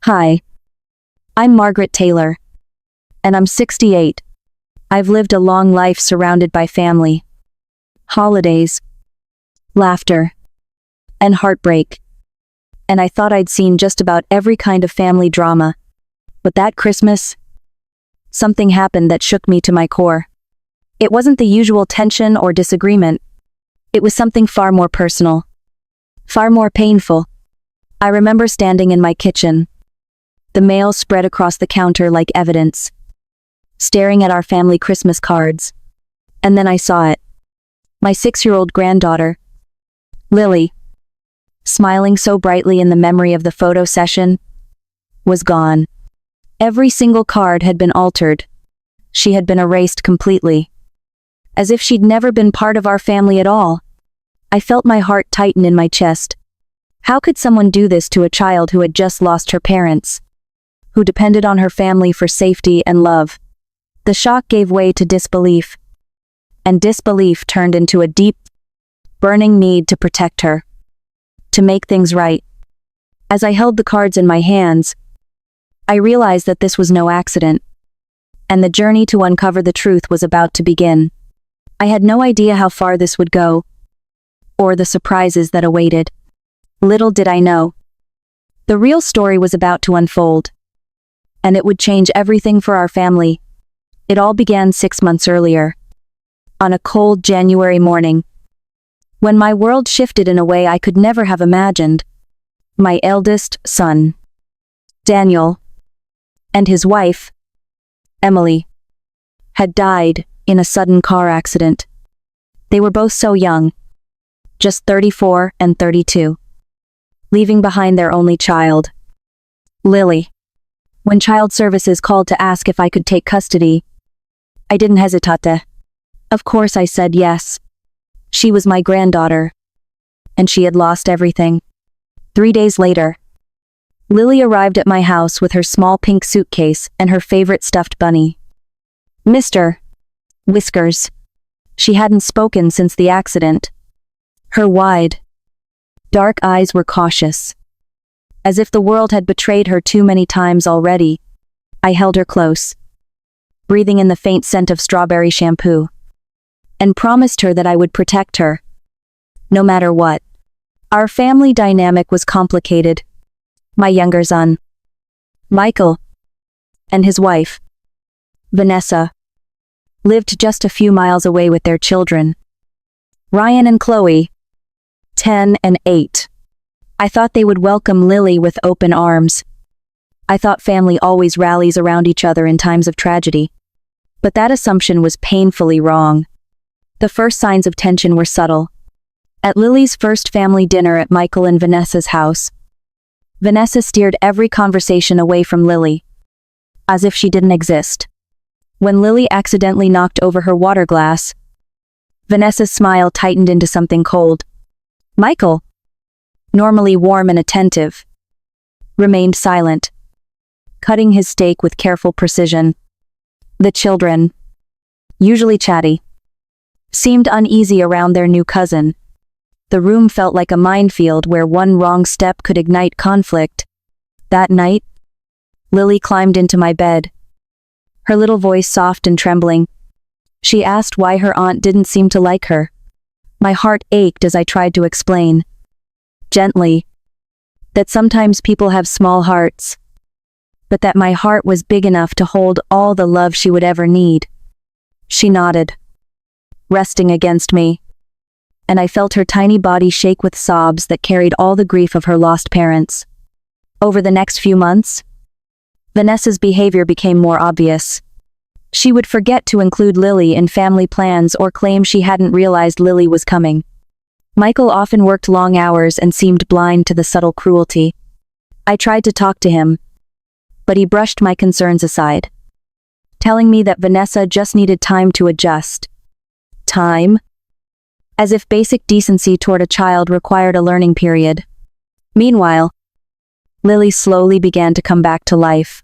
Hi, I'm Margaret Taylor, and I'm 68. I've lived a long life surrounded by family, holidays, laughter, and heartbreak. And I thought I'd seen just about every kind of family drama. But that Christmas, something happened that shook me to my core. It wasn't the usual tension or disagreement. It was something far more personal, far more painful. I remember standing in my kitchen, the mail spread across the counter like evidence, staring at our family Christmas cards. And then I saw it. My 6-year-old granddaughter, Lily, smiling so brightly in the memory of the photo session, was gone. Every single card had been altered. She had been erased completely, as if she'd never been part of our family at all. I felt my heart tighten in my chest. How could someone do this to a child who had just lost her parents, who depended on her family for safety and love? The shock gave way to disbelief, and disbelief turned into a deep, burning need to protect her, to make things right. As I held the cards in my hands, I realized that this was no accident, and the journey to uncover the truth was about to begin. I had no idea how far this would go, or the surprises that awaited. Little did I know, the real story was about to unfold, and it would change everything for our family. It all began 6 months earlier, on a cold January morning, when my world shifted in a way I could never have imagined. My eldest son, Daniel, and his wife, Emily, had died in a sudden car accident. They were both so young, just 34 and 32, leaving behind their only child, Lily. When child services called to ask if I could take custody, I didn't hesitate. Of course I said yes. She was my granddaughter, and she had lost everything. 3 days later, Lily arrived at my house with her small pink suitcase and her favorite stuffed bunny, Mr. Whiskers. She hadn't spoken since the accident. Her wide, dark eyes were cautious, as if the world had betrayed her too many times already. I held her close, breathing in the faint scent of strawberry shampoo, and promised her that I would protect her, no matter what. Our family dynamic was complicated. My younger son, Michael, and his wife, Vanessa, lived just a few miles away with their children, Ryan and Chloe, 10 and 8. I thought they would welcome Lily with open arms. I thought family always rallies around each other in times of tragedy. But that assumption was painfully wrong. The first signs of tension were subtle. At Lily's first family dinner at Michael and Vanessa's house, Vanessa steered every conversation away from Lily, as if she didn't exist. When Lily accidentally knocked over her water glass, Vanessa's smile tightened into something cold. Michael, normally warm and attentive, remained silent, cutting his steak with careful precision. The children, usually chatty, seemed uneasy around their new cousin. The room felt like a minefield where one wrong step could ignite conflict. That night, Lily climbed into my bed, her little voice soft and trembling. She asked why her aunt didn't seem to like her. My heart ached as I tried to explain, gently, that sometimes people have small hearts, but that my heart was big enough to hold all the love she would ever need. She nodded, resting against me, and I felt her tiny body shake with sobs that carried all the grief of her lost parents. Over the next few months, Vanessa's behavior became more obvious. She would forget to include Lily in family plans or claim she hadn't realized Lily was coming. Michael often worked long hours and seemed blind to the subtle cruelty. I tried to talk to him, but he brushed my concerns aside, telling me that Vanessa just needed time to adjust. Time? As if basic decency toward a child required a learning period. Meanwhile, Lily slowly began to come back to life.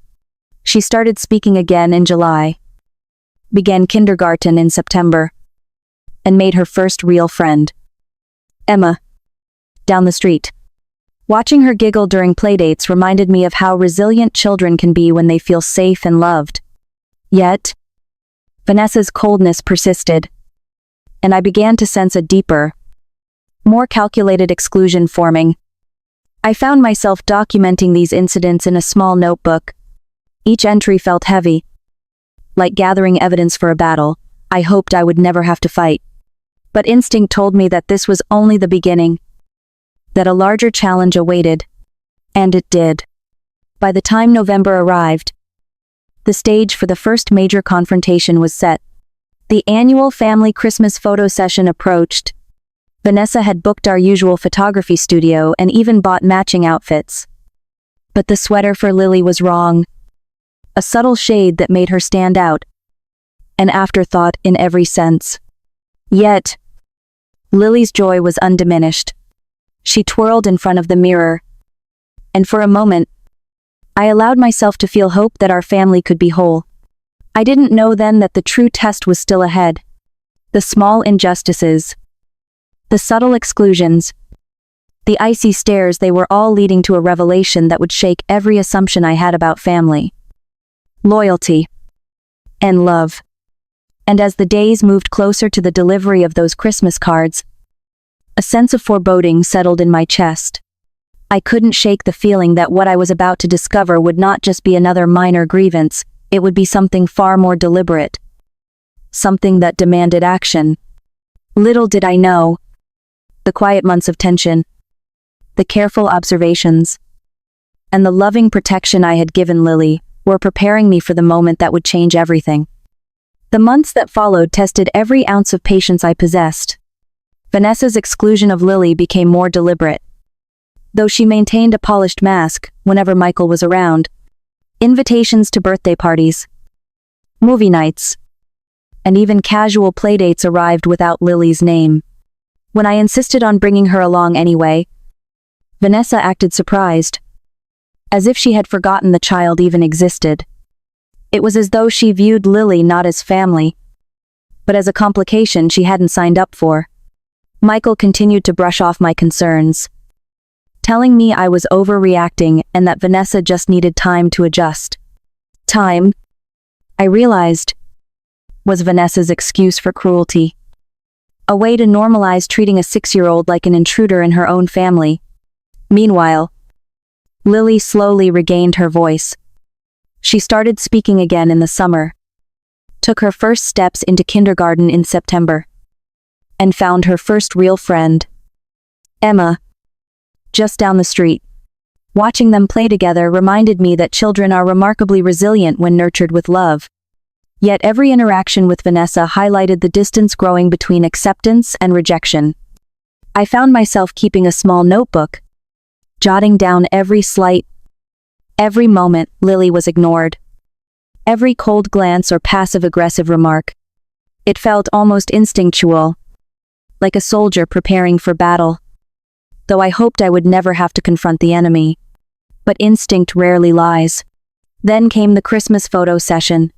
She started speaking again in July, began kindergarten in September, and made her first real friend, Emma, down the street. Watching her giggle during playdates reminded me of how resilient children can be when they feel safe and loved. Yet, Vanessa's coldness persisted, and I began to sense a deeper, more calculated exclusion forming. I found myself documenting these incidents in a small notebook. Each entry felt heavy, like gathering evidence for a battle I hoped I would never have to fight. But instinct told me that this was only the beginning, that a larger challenge awaited. And it did. By the time November arrived, the stage for the first major confrontation was set. The annual family Christmas photo session approached. Vanessa had booked our usual photography studio and even bought matching outfits. But the sweater for Lily was wrong. A subtle shade that made her stand out. An afterthought in every sense. Yet, Lily's joy was undiminished. She twirled in front of the mirror. And for a moment, I allowed myself to feel hope that our family could be whole. I didn't know then that the true test was still ahead. The small injustices, the subtle exclusions, the icy stares, they were all leading to a revelation that would shake every assumption I had about family, loyalty, and love. And as the days moved closer to the delivery of those Christmas cards, a sense of foreboding settled in my chest. I couldn't shake the feeling that what I was about to discover would not just be another minor grievance, it would be something far more deliberate. Something that demanded action. Little did I know, the quiet months of tension, the careful observations, and the loving protection I had given Lily were preparing me for the moment that would change everything. The months that followed tested every ounce of patience I possessed. Vanessa's exclusion of Lily became more deliberate. Though she maintained a polished mask whenever Michael was around, invitations to birthday parties, movie nights, and even casual playdates arrived without Lily's name. When I insisted on bringing her along anyway, Vanessa acted surprised, as if she had forgotten the child even existed. It was as though she viewed Lily not as family, but as a complication she hadn't signed up for. Michael continued to brush off my concerns, telling me I was overreacting and that Vanessa just needed time to adjust. Time, I realized, was Vanessa's excuse for cruelty. A way to normalize treating a 6-year-old like an intruder in her own family. Meanwhile, Lily slowly regained her voice. She started speaking again in the summer, took her first steps into kindergarten in September, and found her first real friend, Emma, just down the street. Watching them play together reminded me that children are remarkably resilient when nurtured with love. Yet every interaction with Vanessa highlighted the distance growing between acceptance and rejection. I found myself keeping a small notebook, jotting down every moment Lily was ignored, every cold glance or passive-aggressive remark. It felt almost instinctual, like a soldier preparing for battle. Though I hoped I would never have to confront the enemy. But instinct rarely lies. Then came the Christmas photo session.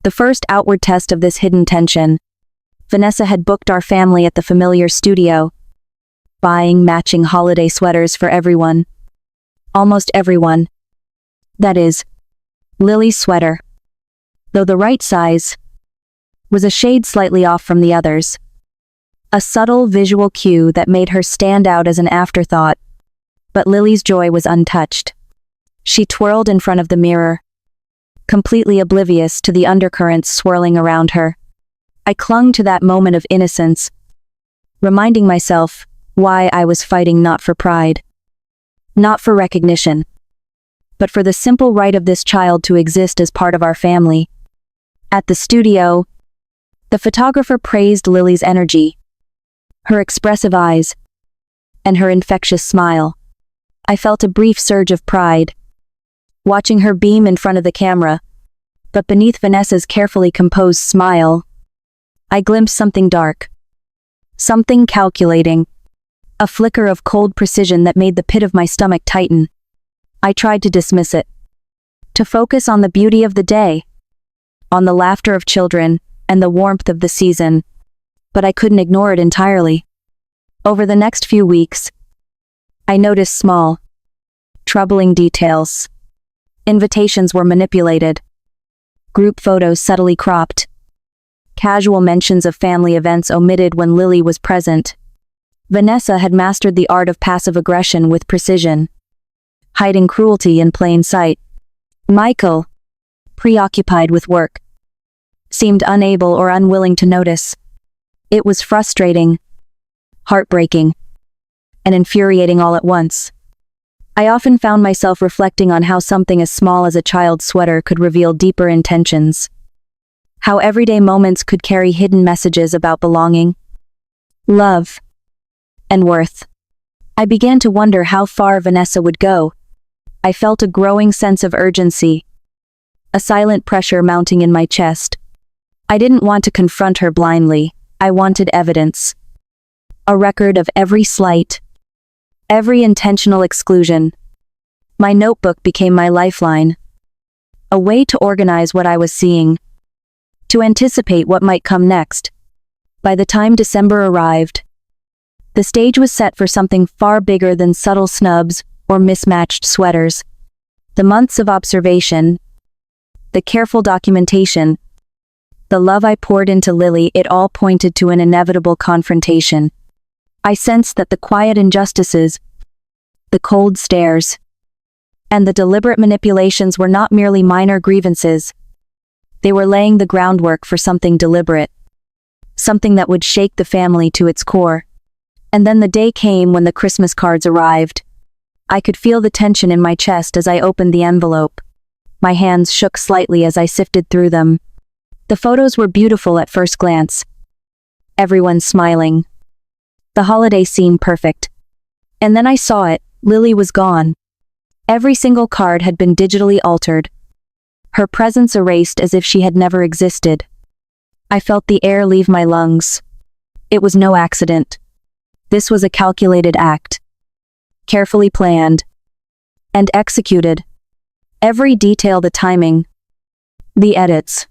The first outward test of this hidden tension. Vanessa had booked our family at the familiar studio, buying matching holiday sweaters for everyone. Almost everyone. That is, Lily's sweater, though the right size, was a shade slightly off from the others. A subtle visual cue that made her stand out as an afterthought. But Lily's joy was untouched. She twirled in front of the mirror, completely oblivious to the undercurrents swirling around her. I clung to that moment of innocence, reminding myself why I was fighting not for pride, not for recognition, but for the simple right of this child to exist as part of our family. At the studio, the photographer praised Lily's energy, her expressive eyes, and her infectious smile. I felt a brief surge of pride, watching her beam in front of the camera, but beneath Vanessa's carefully composed smile, I glimpsed something dark, something calculating, a flicker of cold precision that made the pit of my stomach tighten. I tried to dismiss it, to focus on the beauty of the day, on the laughter of children, and the warmth of the season, but I couldn't ignore it entirely. Over the next few weeks, I noticed small, troubling details. Invitations were manipulated. Group photos subtly cropped. Casual mentions of family events omitted when Lily was present. Vanessa had mastered the art of passive aggression with precision, hiding cruelty in plain sight. Michael, preoccupied with work, seemed unable or unwilling to notice. It was frustrating, heartbreaking, and infuriating all at once. I often found myself reflecting on how something as small as a child's sweater could reveal deeper intentions. How everyday moments could carry hidden messages about belonging, love, and worth. I began to wonder how far Vanessa would go. I felt a growing sense of urgency, a silent pressure mounting in my chest. I didn't want to confront her blindly. I wanted evidence. A record of every slight, every intentional exclusion. My notebook became my lifeline. A way to organize what I was seeing, to anticipate what might come next. By the time December arrived, the stage was set for something far bigger than subtle snubs or mismatched sweaters. The months of observation, the careful documentation, the love I poured into Lily, it all pointed to an inevitable confrontation. I sensed that the quiet injustices, the cold stares, and the deliberate manipulations were not merely minor grievances. They were laying the groundwork for something deliberate, something that would shake the family to its core. And then the day came when the Christmas cards arrived. I could feel the tension in my chest as I opened the envelope. My hands shook slightly as I sifted through them. The photos were beautiful at first glance. Everyone smiling. The holiday seemed perfect. And then I saw it. Lily was gone. Every single card had been digitally altered. Her presence erased as if she had never existed. I felt the air leave my lungs. It was no accident. This was a calculated act. Carefully planned. And executed. Every detail, the timing, the edits,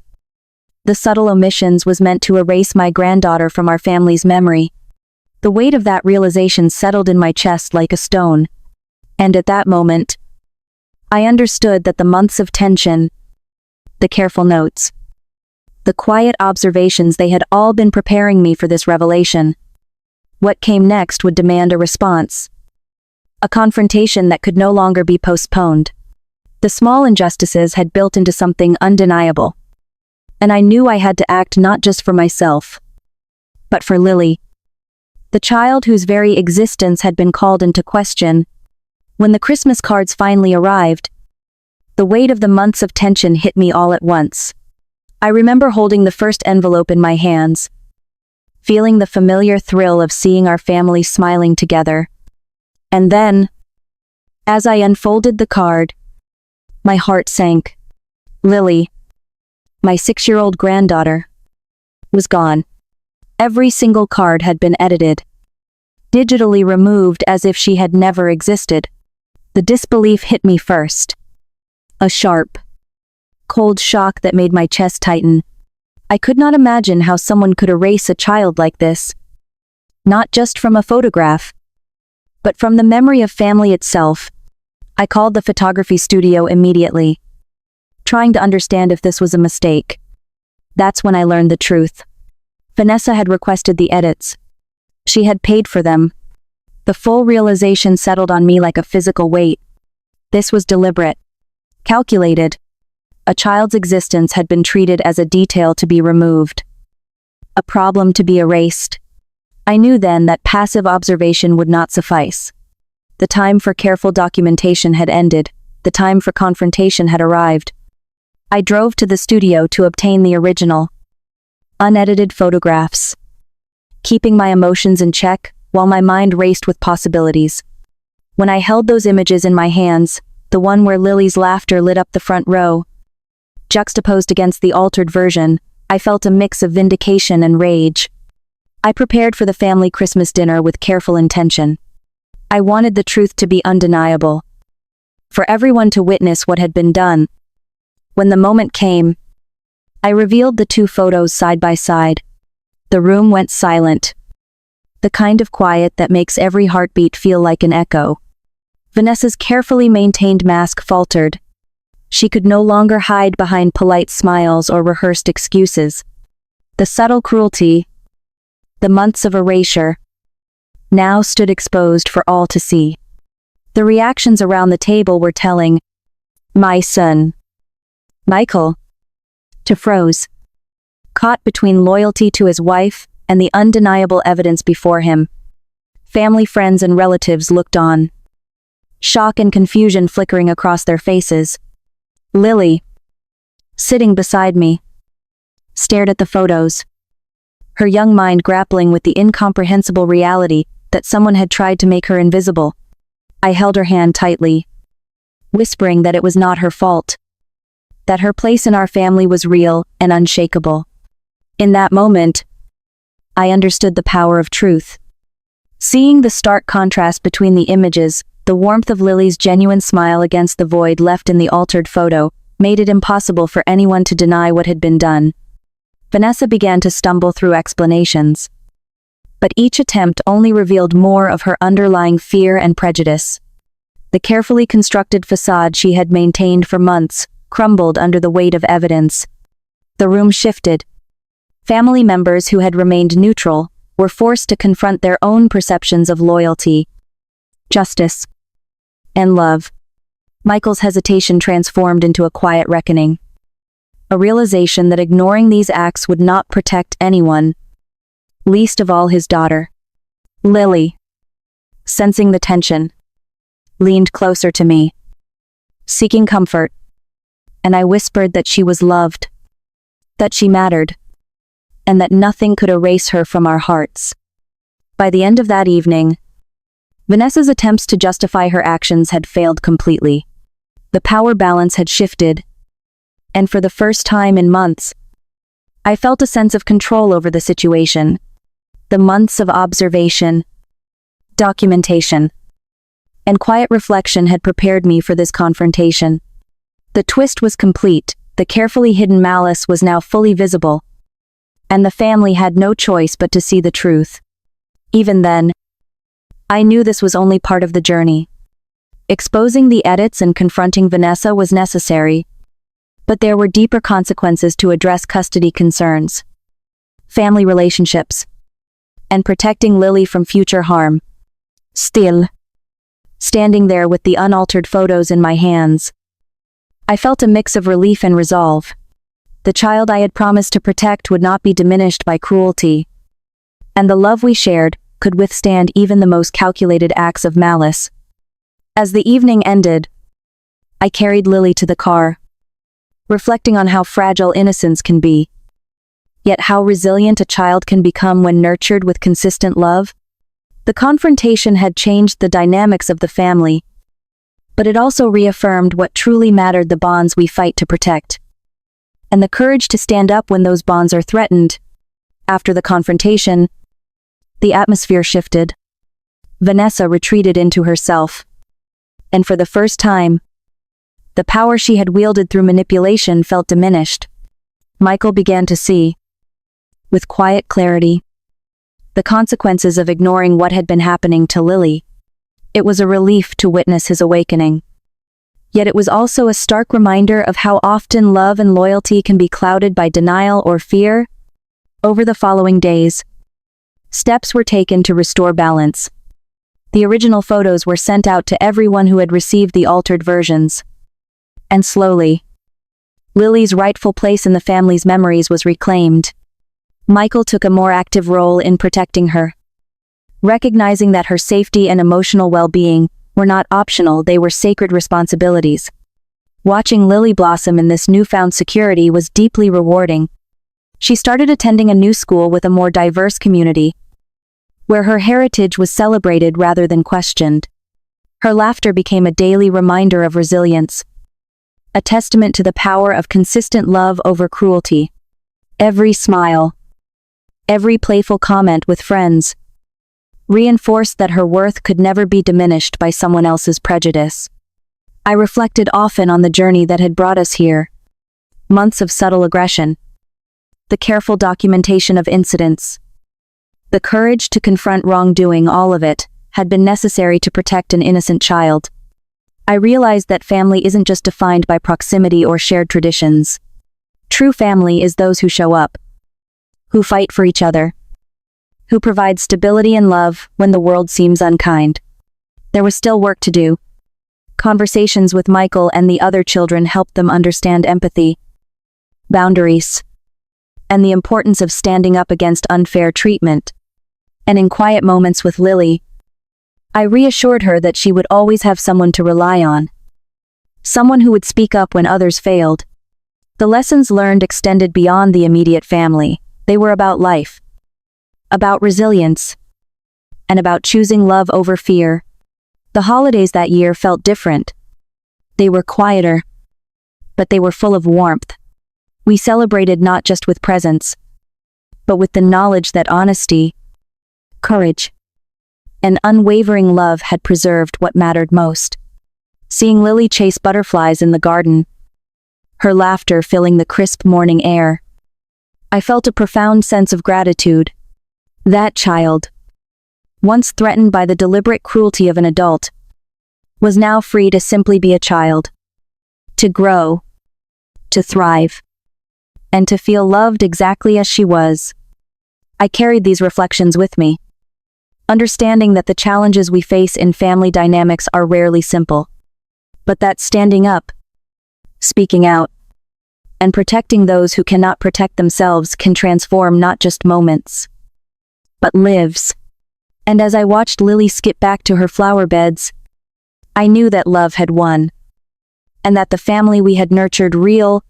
the subtle omissions was meant to erase my granddaughter from our family's memory. The weight of that realization settled in my chest like a stone. And at that moment, I understood that the months of tension, the careful notes, the quiet observations, they had all been preparing me for this revelation. What came next would demand a response. A confrontation that could no longer be postponed. The small injustices had built into something undeniable. And I knew I had to act not just for myself, but for Lily, the child whose very existence had been called into question. When the Christmas cards finally arrived, the weight of the months of tension hit me all at once. I remember holding the first envelope in my hands, feeling the familiar thrill of seeing our family smiling together. And then, as I unfolded the card, my heart sank. Lily, my 6-year-old granddaughter, was gone. Every single card had been edited, digitally removed as if she had never existed. The disbelief hit me first. A sharp, cold shock that made my chest tighten. I could not imagine how someone could erase a child like this. Not just from a photograph, but from the memory of family itself. I called the photography studio immediately, trying to understand if this was a mistake. That's when I learned the truth. Vanessa had requested the edits. She had paid for them. The full realization settled on me like a physical weight. This was deliberate, calculated. A child's existence had been treated as a detail to be removed, a problem to be erased. I knew then that passive observation would not suffice. The time for careful documentation had ended. The time for confrontation had arrived. I drove to the studio to obtain the original, unedited photographs, keeping my emotions in check while my mind raced with possibilities. When I held those images in my hands, the one where Lily's laughter lit up the front row, juxtaposed against the altered version, I felt a mix of vindication and rage. I prepared for the family Christmas dinner with careful intention. I wanted the truth to be undeniable, for everyone to witness what had been done. When the moment came, I revealed the two photos side by side. The room went silent. the kind of quiet that makes every heartbeat feel like an echo. Vanessa's carefully maintained mask faltered. She could no longer hide behind polite smiles or rehearsed excuses. The subtle cruelty, the months of erasure, now stood exposed for all to see. The reactions around the table were telling. My son, Michael, to froze, caught between loyalty to his wife and the undeniable evidence before him. Family, friends, and relatives looked on, shock and confusion flickering across their faces. Lily, sitting beside me, stared at the photos, her young mind grappling with the incomprehensible reality that someone had tried to make her invisible. I held her hand tightly, whispering that it was not her fault, that her place in our family was real and unshakable. In that moment, I understood the power of truth. Seeing the stark contrast between the images, the warmth of Lily's genuine smile against the void left in the altered photo, made it impossible for anyone to deny what had been done. Vanessa began to stumble through explanations, but each attempt only revealed more of her underlying fear and prejudice. The carefully constructed facade she had maintained for months crumbled under the weight of evidence. The room shifted. Family members who had remained neutral were forced to confront their own perceptions of loyalty, justice, and love. Michael's hesitation transformed into a quiet reckoning, a realization that ignoring these acts would not protect anyone, least of all his daughter. Lily, sensing the tension, leaned closer to me, seeking comfort, and I whispered that she was loved, that she mattered, and that nothing could erase her from our hearts. By the end of that evening, Vanessa's attempts to justify her actions had failed completely. The power balance had shifted, and for the first time in months, I felt a sense of control over the situation. The months of observation, documentation, and quiet reflection had prepared me for this confrontation. The twist was complete, the carefully hidden malice was now fully visible, and the family had no choice but to see the truth. Even then, I knew this was only part of the journey. Exposing the edits and confronting Vanessa was necessary, but there were deeper consequences to address custody concerns, family relationships, and protecting Lily from future harm. Still, standing there with the unaltered photos in my hands, I felt a mix of relief and resolve. The child I had promised to protect would not be diminished by cruelty, and the love we shared could withstand even the most calculated acts of malice. As the evening ended, I carried Lily to the car, reflecting on how fragile innocence can be, yet how resilient a child can become when nurtured with consistent love. The confrontation had changed the dynamics of the family, but it also reaffirmed what truly mattered: the bonds we fight to protect, and the courage to stand up when those bonds are threatened. After the confrontation, the atmosphere shifted. Vanessa retreated into herself, and for the first time, the power she had wielded through manipulation felt diminished. Michael began to see, with quiet clarity, the consequences of ignoring what had been happening to Lily. It was a relief to witness his awakening. Yet it was also a stark reminder of how often love and loyalty can be clouded by denial or fear. Over the following days, steps were taken to restore balance. The original photos were sent out to everyone who had received the altered versions. And slowly, Lily's rightful place in the family's memories was reclaimed. Michael took a more active role in protecting her, recognizing that her safety and emotional well-being were not optional, they were sacred responsibilities. Watching Lily blossom in this newfound security was deeply rewarding. She started attending a new school with a more diverse community, where her heritage was celebrated rather than questioned. Her laughter became a daily reminder of resilience, a testament to the power of consistent love over cruelty. Every smile, every playful comment with friends, reinforced that her worth could never be diminished by someone else's prejudice. I reflected often on the journey that had brought us here. Months of subtle aggression, the careful documentation of incidents, The courage to confront wrongdoing, all of it, had been necessary to protect an innocent child. I realized that family isn't just defined by proximity or shared traditions. True family is those who show up, who fight for each other, who provide stability and love when the world seems unkind. There was still work to do. Conversations with Michael and the other children helped them understand empathy, boundaries, and the importance of standing up against unfair treatment. And in quiet moments with Lily, I reassured her that she would always have someone to rely on, someone who would speak up when others failed. The lessons learned extended beyond the immediate family. They were about life, about resilience, and about choosing love over fear. The holidays that year felt different. They were quieter, but they were full of warmth. We celebrated not just with presents, but with the knowledge that honesty, courage, and unwavering love had preserved what mattered most. Seeing Lily chase butterflies in the garden, her laughter filling the crisp morning air, I felt a profound sense of gratitude. That child, once threatened by the deliberate cruelty of an adult, was now free to simply be a child, to grow, to thrive, and to feel loved exactly as she was. I carried these reflections with me, understanding that the challenges we face in family dynamics are rarely simple, but that standing up, speaking out, and protecting those who cannot protect themselves can transform not just moments, but lives. And as I watched Lily skip back to her flower beds, I knew that love had won, and that the family we had nurtured, real,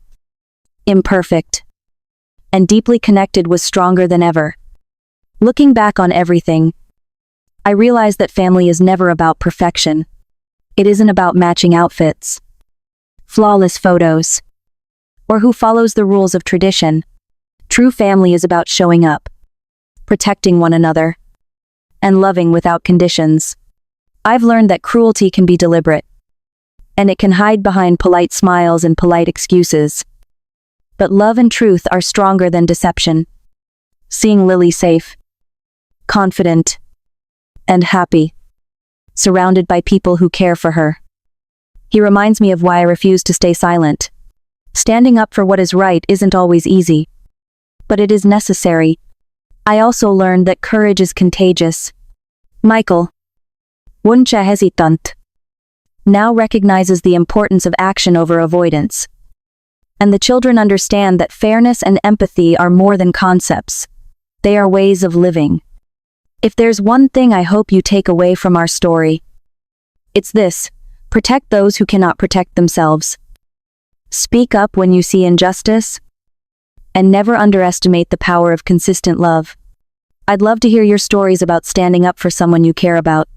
imperfect, and deeply connected, was stronger than ever. Looking back on everything, I realized that family is never about perfection. It isn't about matching outfits, flawless photos, or who follows the rules of tradition. True family is about showing up, protecting one another, and loving without conditions. I've learned that cruelty can be deliberate, and it can hide behind polite smiles and polite excuses. But love and truth are stronger than deception. Seeing Lily safe, confident, and happy, surrounded by people who care for her, he reminds me of why I refuse to stay silent. Standing up for what is right isn't always easy, but it is necessary. I also learned that courage is contagious. Michael, wuncha hesitant, now recognizes the importance of action over avoidance. And the children understand that fairness and empathy are more than concepts. They are ways of living. If there's one thing I hope you take away from our story, it's this: protect those who cannot protect themselves. Speak up when you see injustice, and never underestimate the power of consistent love. I'd love to hear your stories about standing up for someone you care about,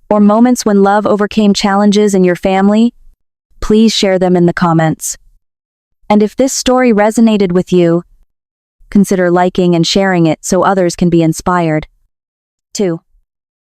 or moments when love overcame challenges in your family. Please share them in the comments. And if this story resonated with you, consider liking and sharing it so others can be inspired. 2.